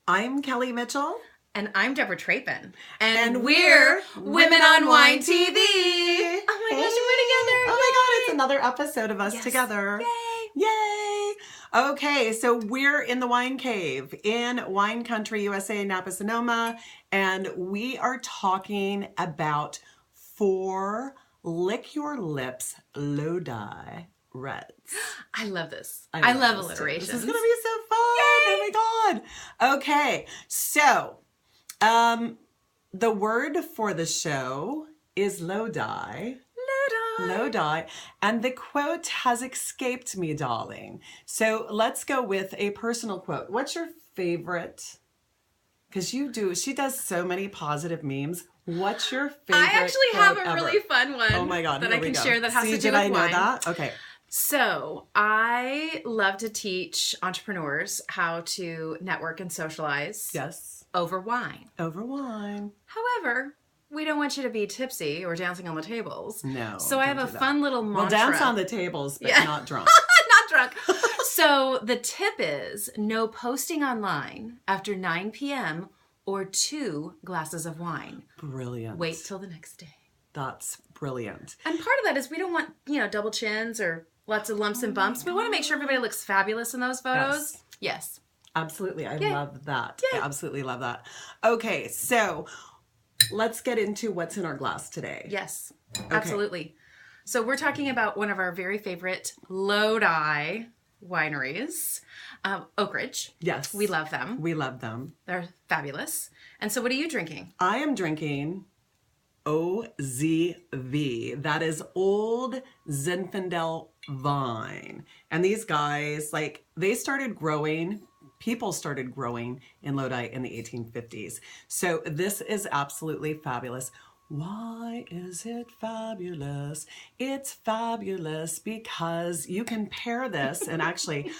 I'm Kelly Mitchell. And I'm Deborah Trapin. And we're Women on Wine TV. Oh my gosh, we're together. Oh my God, it's another episode of us together. Yay. Yay. Okay, so we're in the wine cave in wine country, USA, Napa, Sonoma. And we are talking about 4 lick your lips Lodi reds. I love this. I love alliteration. This is going to be so fun. Yay. Oh my God. Okay, so the word for the show is Lodi. Lodi. And the quote has escaped me, darling. So let's go with a personal quote. What's your favorite? Because she does so many positive memes. What's your favorite I actually have a really fun one. Oh my God, that I can share that has to do with wine. Did I know that? Okay. So I love to teach entrepreneurs how to network and socialize. Yes. Over wine. Over wine. However, we don't want you to be tipsy or dancing on the tables. No. So I have a fun little mantra. Well, dance on the tables, but not drunk. Not drunk. So the tip is no posting online after 9 p.m. or 2 glasses of wine. Brilliant. Wait till the next day. That's brilliant. And part of that is we don't want, double chins or lots of lumps and bumps. We want to make sure everybody looks fabulous in those photos. Yes. Absolutely. I love that. Yay. I absolutely love that. Okay, so let's get into what's in our glass today. Yes, absolutely. So we're talking about one of our very favorite Lodi wineries, Oak Ridge. Yes. We love them. We love them. They're fabulous. And so what are you drinking? I am drinking OZV. That is Old Zinfandel Vine. And these guys, people started growing in Lodi in the 1850s. So this is absolutely fabulous. Why is it fabulous? It's fabulous because you can pair this, and actually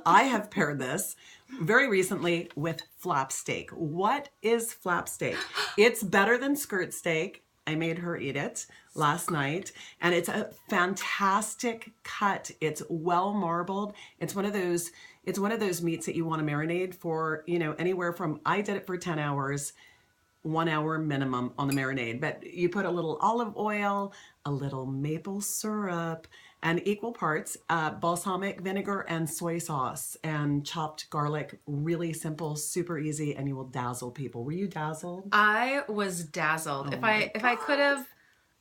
I have paired this very recently with flap steak. What is flap steak? It's better than skirt steak. I made her eat it last night, and it's a fantastic cut. It's well marbled. It's one of those meats that you want to marinate for, anywhere from, I did it for 10 hours, 1 hour minimum on the marinade. But you put a little olive oil, a little maple syrup, and equal parts balsamic vinegar and soy sauce and chopped garlic. Really simple, super easy, and you will dazzle people. Were you dazzled? I was dazzled. If I could have,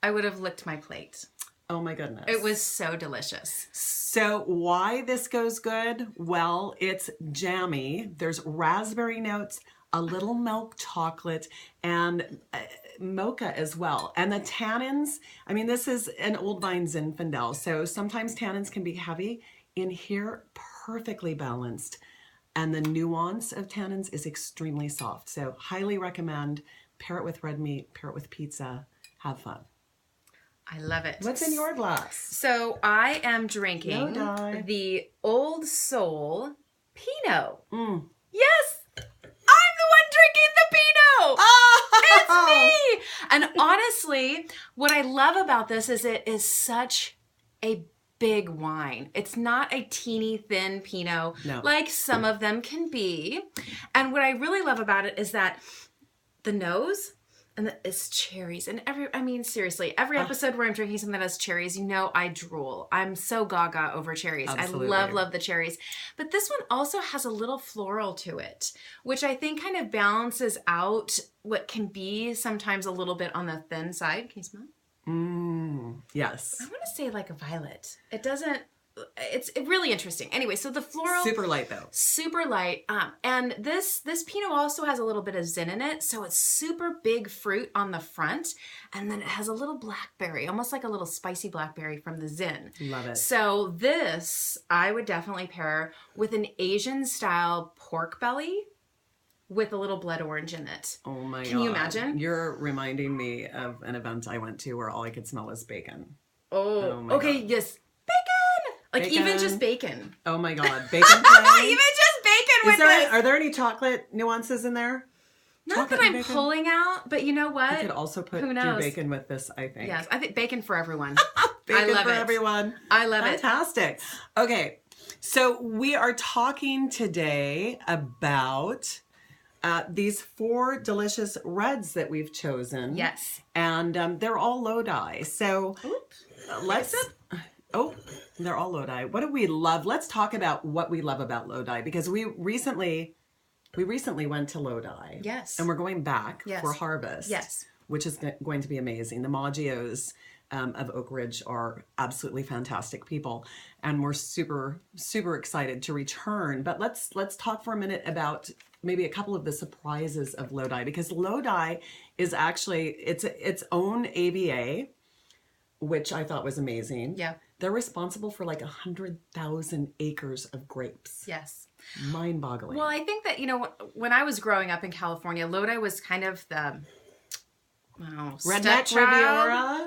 I would have licked my plate. Oh my goodness. It was so delicious. So why this goes good? Well, it's jammy. There's raspberry notes, a little milk chocolate, and mocha as well. And the tannins, this is an old vine Zinfandel, so sometimes tannins can be heavy. In here, perfectly balanced. And the nuance of tannins is extremely soft. So highly recommend. Pair it with red meat, pair it with pizza. Have fun. I love it. What's in your glass? So I am drinking the Old Soul Pinot. Yes! I'm the one drinking the Pinot! It's me! And honestly, what I love about this is it is such a big wine. It's not a teeny thin Pinot like some of them can be. And what I really love about it is that the nose... and it's cherries. And seriously, every episode where I'm drinking something that has cherries, I drool. I'm so gaga over cherries. Absolutely. I love the cherries. But this one also has a little floral to it, which I think kind of balances out what can be sometimes a little bit on the thin side. Can you smell? Yes. I want to say like a violet. It doesn't... It's really interesting. Anyway, so the floral... Super light, though. Super light. And this Pinot also has a little bit of zin in it. So it's super big fruit on the front. And then it has a little blackberry, almost like a little spicy blackberry from the zin. Love it. So this, I would definitely pair with an Asian-style pork belly with a little blood orange in it. Oh, my God. Can you imagine? You're reminding me of an event I went to where all I could smell was bacon. Oh my okay, God. Yes. Like bacon. Even just bacon. Oh my God, bacon plain. Even just bacon Are there any chocolate nuances in there? Not that I'm pulling out, but you know what? You could also put your bacon with this, I think. Yes, I think bacon for everyone. Bacon I love for it. everyone. I love Fantastic. Okay, so we are talking today about these 4 delicious reds that we've chosen. Yes. And they're all Lodi. So they're all Lodi. What do we love? Let's talk about what we love about Lodi, because we recently went to Lodi. Yes. And we're going back for harvest. Yes. Which is going to be amazing. The Maggios of Oak Ridge are absolutely fantastic people, and we're super, super excited to return. But let's talk for a minute about maybe a couple of the surprises of Lodi, because Lodi is actually its own AVA, which I thought was amazing. Yeah. They're responsible for like 100,000 acres of grapes. Yes. Mind-boggling. Well, I think that, when I was growing up in California, Lodi was kind of the Redneck Riviera.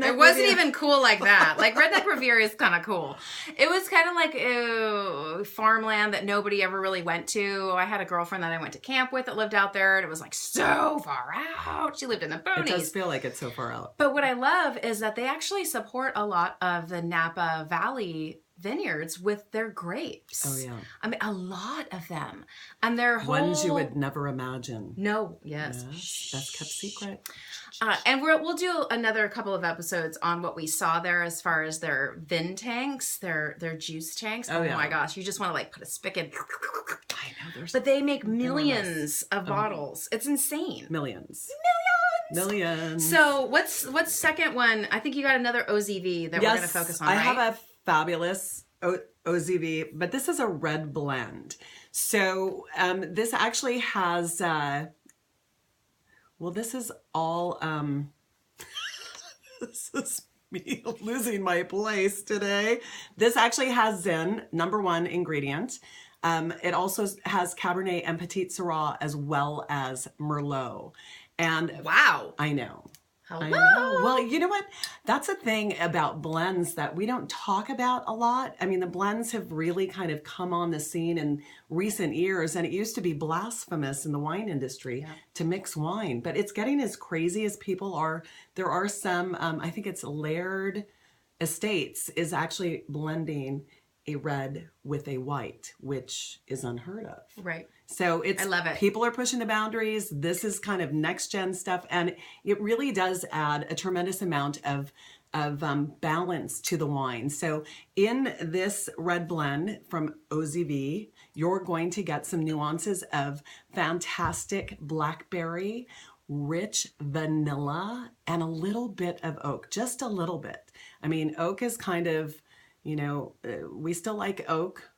It wasn't even cool like that. Like, Redneck Riviera is kind of cool. It was kind of like farmland that nobody ever really went to. I had a girlfriend that I went to camp with that lived out there, and it was like so far out. She lived in the boonies. It does feel like it's so far out. But what I love is that they actually support a lot of the Napa Valley vineyards with their grapes. Oh, yeah. I mean, a lot of them. And their whole... Ones you would never imagine. No. Yes. Best kept secret. And we'll do another couple of episodes on what we saw there as far as their vin tanks, their juice tanks. Oh, my gosh. You just want to like put a spigot. I know. But they make millions of bottles. It's insane. Millions. Millions. So what's second one? I think you got another OZV that we're going to focus on, right? I have a fabulous OZV, but this is a red blend. So this actually has, this is all, this is me losing my place today. This actually has Zin, #1 ingredient. It also has Cabernet and Petit Syrah as well as Merlot. And wow. I know. Hello. I know. Well, you know what? That's a thing about blends that we don't talk about a lot. I mean, the blends have really kind of come on the scene in recent years, and it used to be blasphemous in the wine industry to mix wine, but it's getting as crazy as people are. There are some, I think it's Laird Estates is actually blending a red with a white, which is unheard of. Right. So I love it. People are pushing the boundaries. This is kind of next gen stuff, and it really does add a tremendous amount of balance to the wine. So in this red blend from OZV, you're going to get some nuances of fantastic blackberry, rich vanilla, and a little bit of oak, just a little bit. I mean, oak is kind of, we still like oak,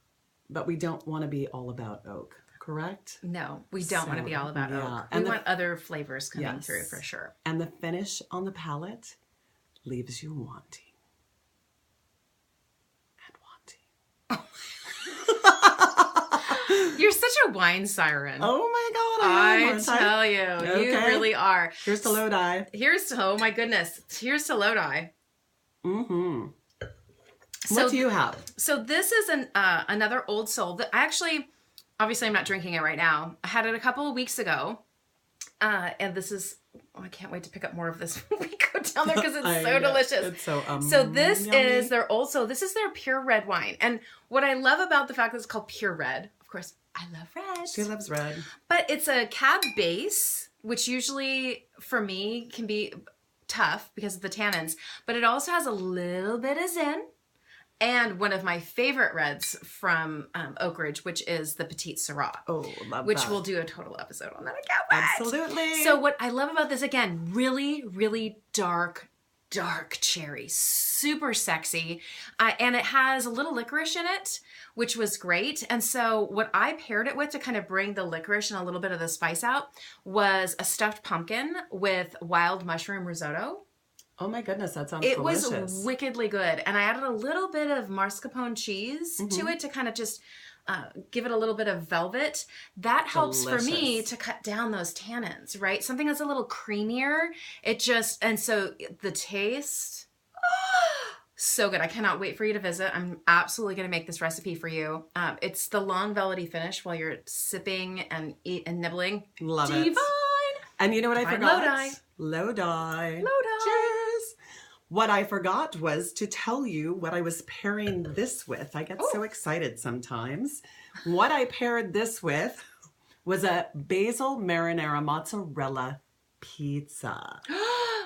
but we don't want to be all about oak. Correct? No, we don't want to be all about oak. We want other flavors coming through for sure. And the finish on the palate leaves you wanting. And wanting. You're such a wine siren. Oh my God, I tell you. Okay. You really are. Here's to Lodi. Oh my goodness. Here's to Lodi. Mm-hmm. So, what do you have? So this is another old soul that obviously I'm not drinking it right now. I had it a couple of weeks ago. And this is, I can't wait to pick up more of this when we go down there because it's so delicious. It's so this yummy. is their old soul. This is their pure red wine. And what I love about the fact that it's called pure red, of course, I love red. She loves red. But it's a cab base, which usually for me can be tough because of the tannins. But it also has a little bit of Zin. And one of my favorite reds from Oak Ridge, which is the Petit Syrah. Oh, love which that. we'll do a total episode on that. I can't wait. Absolutely. So what I love about this, again, really, really dark cherry. Super sexy. And it has a little licorice in it, which was great. And so what I paired it with to kind of bring the licorice and a little bit of the spice out was a stuffed pumpkin with wild mushroom risotto. Oh my goodness, that sounds delicious. It was wickedly good. And I added a little bit of mascarpone cheese to it to kind of just give it a little bit of velvet. That helps for me to cut down those tannins, right? Something that's a little creamier. And so the taste, so good. I cannot wait for you to visit. I'm absolutely going to make this recipe for you. It's the long velvety finish while you're sipping and nibbling. Love it. Divine. And you know what I forgot? Lodi. Cheers. What I forgot was to tell you what I was pairing this with. I get so excited sometimes. What I paired this with was a basil marinara mozzarella pizza.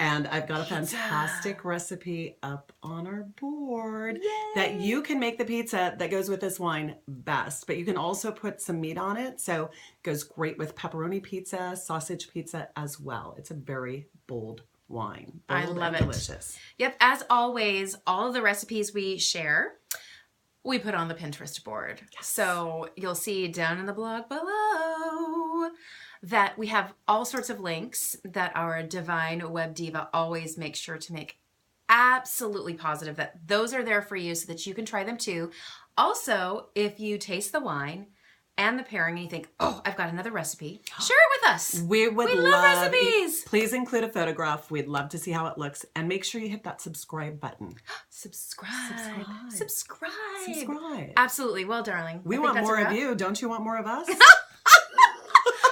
And I've got a fantastic recipe up on our board that you can make the pizza that goes with this wine best. But you can also put some meat on it. So it goes great with pepperoni pizza, sausage pizza as well. It's a very bold wine. Bold I love and it. Delicious. Yep. As always, all of the recipes we share, we put on the Pinterest board. Yes. So you'll see down in the blog below that we have all sorts of links that our divine web diva always makes sure to make absolutely positive that those are there for you so that you can try them too. Also, if you taste the wine and the pairing and you think, oh, I've got another recipe, share it with us. We love recipes. Please include a photograph. We'd love to see how it looks. And make sure you hit that subscribe button. Subscribe. Absolutely. Well, darling. We want more of you. Don't you want more of us?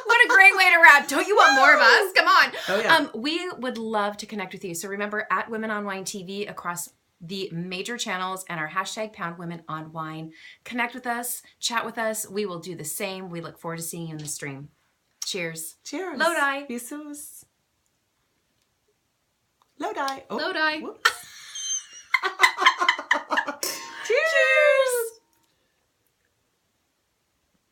What a great way to wrap. Don't you want more of us? Come on. Oh, yeah. We would love to connect with you. So remember, at Women on Wine TV across the major channels and our hashtag #PoundWomenOnWine. Connect with us. Chat with us. We will do the same. We look forward to seeing you in the stream. Cheers. Cheers. Lodi. Jesus. Lodi. Oh. Lodi. Whoops.